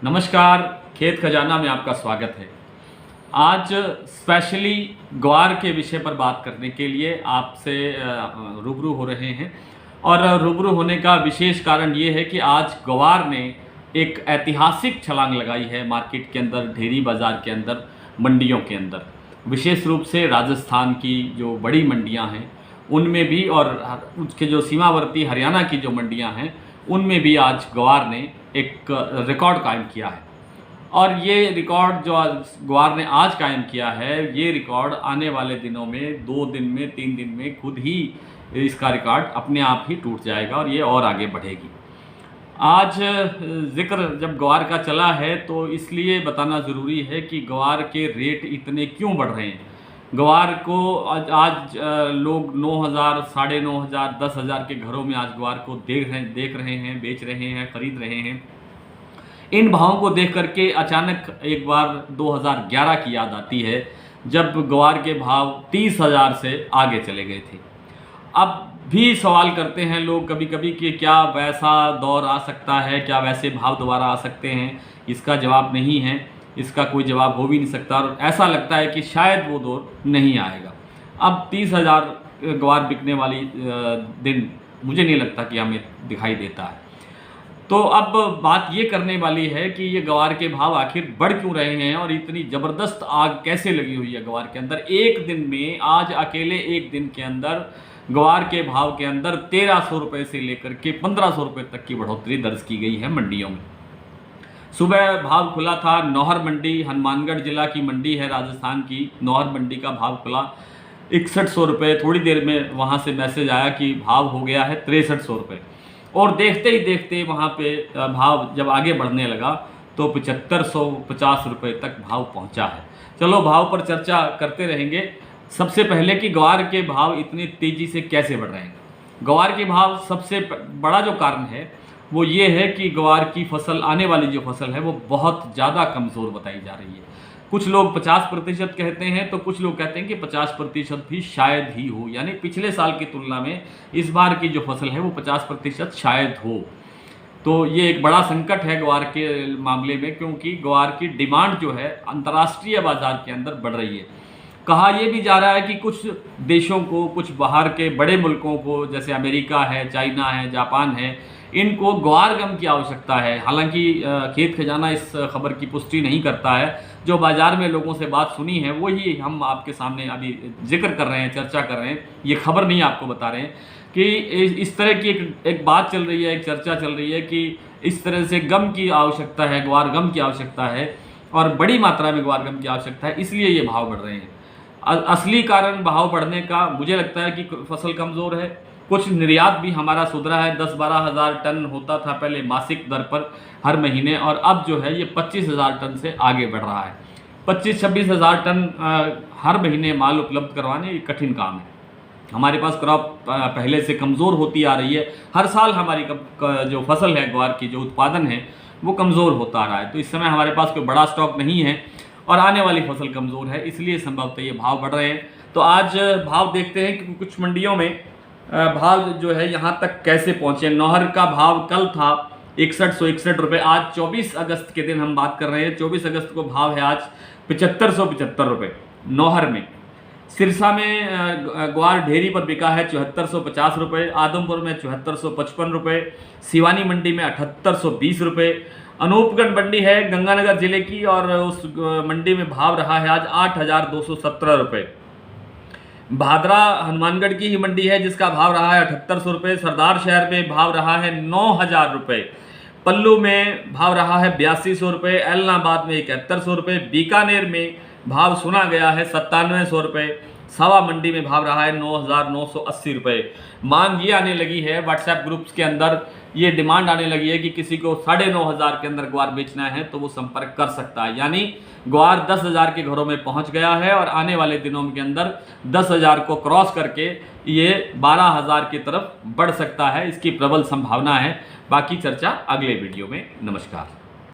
नमस्कार, खेत खजाना में आपका स्वागत है। आज स्पेशली ग्वार के विषय पर बात करने के लिए आपसे रूबरू हो रहे हैं और रूबरू होने का विशेष कारण ये है कि आज ग्वार ने एक ऐतिहासिक छलांग लगाई है मार्केट के अंदर, ढेरी बाज़ार के अंदर, मंडियों के अंदर। विशेष रूप से राजस्थान की जो बड़ी मंडियां हैं उनमें भी और उसके जो सीमावर्ती हरियाणा की जो मंडियां हैं उनमें भी आज ग्वार ने एक रिकॉर्ड कायम किया है। और ये रिकॉर्ड जो ग्वार ने आज कायम किया है, ये रिकॉर्ड आने वाले दिनों में 2 दिन में 3 दिन में खुद ही इसका रिकॉर्ड अपने आप ही टूट जाएगा और ये और आगे बढ़ेगी। आज जिक्र जब ग्वार का चला है तो इसलिए बताना ज़रूरी है कि ग्वार के रेट इतने क्यों बढ़ रहे हैं। ग्वार को आज लोग 9,000, 9,500, 10,000 के घरों में आज ग्वार को देख रहे हैं, बेच रहे हैं, खरीद रहे हैं। इन भावों को देख करके अचानक एक बार 2011 की याद आती है, जब ग्वार के भाव 30,000 से आगे चले गए थे। अब भी सवाल करते हैं लोग कभी कभी कि क्या वैसा दौर आ सकता है, क्या वैसे भाव दोबारा आ सकते हैं। इसका जवाब नहीं है, इसका कोई जवाब हो भी नहीं सकता और ऐसा लगता है कि शायद वो दौर नहीं आएगा। अब 30,000 ग्वार बिकने वाली दिन मुझे नहीं लगता कि हमें दिखाई देता है। तो अब बात ये करने वाली है कि ये ग्वार के भाव आखिर बढ़ क्यों रहे हैं और इतनी ज़बरदस्त आग कैसे लगी हुई है ग्वार के अंदर। एक दिन में, आज अकेले एक दिन के अंदर ग्वार के भाव के अंदर 1,300 रुपये से लेकर के 1,500 रुपये तक की बढ़ोतरी दर्ज की गई है मंडियों में। सुबह भाव खुला था नौहर मंडी, हनुमानगढ़ जिला की मंडी है राजस्थान की। नौहर मंडी का भाव खुला 6100 रुपये। थोड़ी देर में वहाँ से मैसेज आया कि भाव हो गया है 6300 रुपये और देखते ही देखते वहाँ पे भाव जब आगे बढ़ने लगा तो 7550 रुपये तक भाव पहुँचा है। चलो भाव पर चर्चा करते रहेंगे। सबसे पहले कि ग्वार के भाव इतनी तेज़ी से कैसे बढ़ रहे हैं। ग्वार के भाव सबसे बड़ा जो कारण है वो ये है कि ग्वार की फसल, आने वाली जो फसल है वो बहुत ज़्यादा कमज़ोर बताई जा रही है। कुछ लोग 50% कहते हैं तो कुछ लोग कहते हैं कि 50% भी शायद ही हो, यानी पिछले साल की तुलना में इस बार की जो फसल है वो 50% शायद हो। तो ये एक बड़ा संकट है ग्वार के मामले में, क्योंकि ग्वार की डिमांड जो है अंतर्राष्ट्रीय बाज़ार के अंदर बढ़ रही है। कहा यह भी जा रहा है कि कुछ देशों को, कुछ बाहर के बड़े मुल्कों को, जैसे अमेरिका है, चाइना है, जापान है, इनको ग्वार गम की आवश्यकता है। हालांकि खेत खजाना इस खबर की पुष्टि नहीं करता है। जो बाज़ार में लोगों से बात सुनी है वही हम आपके सामने अभी जिक्र कर रहे हैं, चर्चा कर रहे हैं। ये खबर नहीं आपको बता रहे हैं कि इस तरह की एक बात चल रही है, एक चर्चा चल रही है कि इस तरह से गम की आवश्यकता है, ग्वार गम की आवश्यकता है और बड़ी मात्रा में ग्वार गम की आवश्यकता है, इसलिए ये भाव बढ़ रहे हैं। असली कारण भाव बढ़ने का मुझे लगता है कि फसल कमज़ोर है। कुछ निर्यात भी हमारा सुधरा है। 10-12 हज़ार टन होता था पहले मासिक दर पर हर महीने, और अब जो है ये 25,000 टन से आगे बढ़ रहा है। 25-26 हज़ार टन हर महीने माल उपलब्ध करवाने ये कठिन काम है। हमारे पास क्रॉप पहले से कमज़ोर होती आ रही है। हर साल हमारी जो फसल है ग्वार की, जो उत्पादन है वो कमज़ोर होता आ रहा है। तो इस समय हमारे पास कोई बड़ा स्टॉक नहीं है और आने वाली फसल कमज़ोर है, इसलिए संभवतः ये भाव बढ़ रहे हैं। तो आज भाव देखते हैं कि कुछ मंडियों में भाव जो है यहाँ तक कैसे पहुँचे। नौहर का भाव कल था 6161 रुपये। आज 24 अगस्त के दिन हम बात कर रहे हैं। 24 अगस्त को भाव है आज 7575 रुपये नौहर में। सिरसा में ग्वार ढेरी पर बिका है 7450 रुपये। आदमपुर में 7455 रुपये। सिवानी मंडी में 7820 रुपये। अनूपगढ़ मंडी है गंगानगर जिले की और उस मंडी में भाव रहा है आज 8217 रुपये। भादरा हनुमानगढ़ की ही मंडी है जिसका भाव रहा है 7800 रुपये। सरदार शहर में भाव रहा है 9,000 रुपये। पल्लू में भाव रहा है 8200 रुपये। एलनाबाद में 7100 रुपये। बीकानेर में भाव सुना गया है 9700 रुपये। सावा मंडी में भाव रहा है 9,980 रुपये। मांग ये आने लगी है व्हाट्सएप ग्रुप्स के अंदर, ये डिमांड आने लगी है कि किसी को 9,500 के अंदर ग्वार बेचना है तो वो संपर्क कर सकता है। यानी ग्वार 10,000 के घरों में पहुंच गया है और आने वाले दिनों के अंदर 10,000 को क्रॉस करके ये 12,000 की तरफ बढ़ सकता है। इसकी प्रबल संभावना है। बाकी चर्चा अगले वीडियो में। नमस्कार।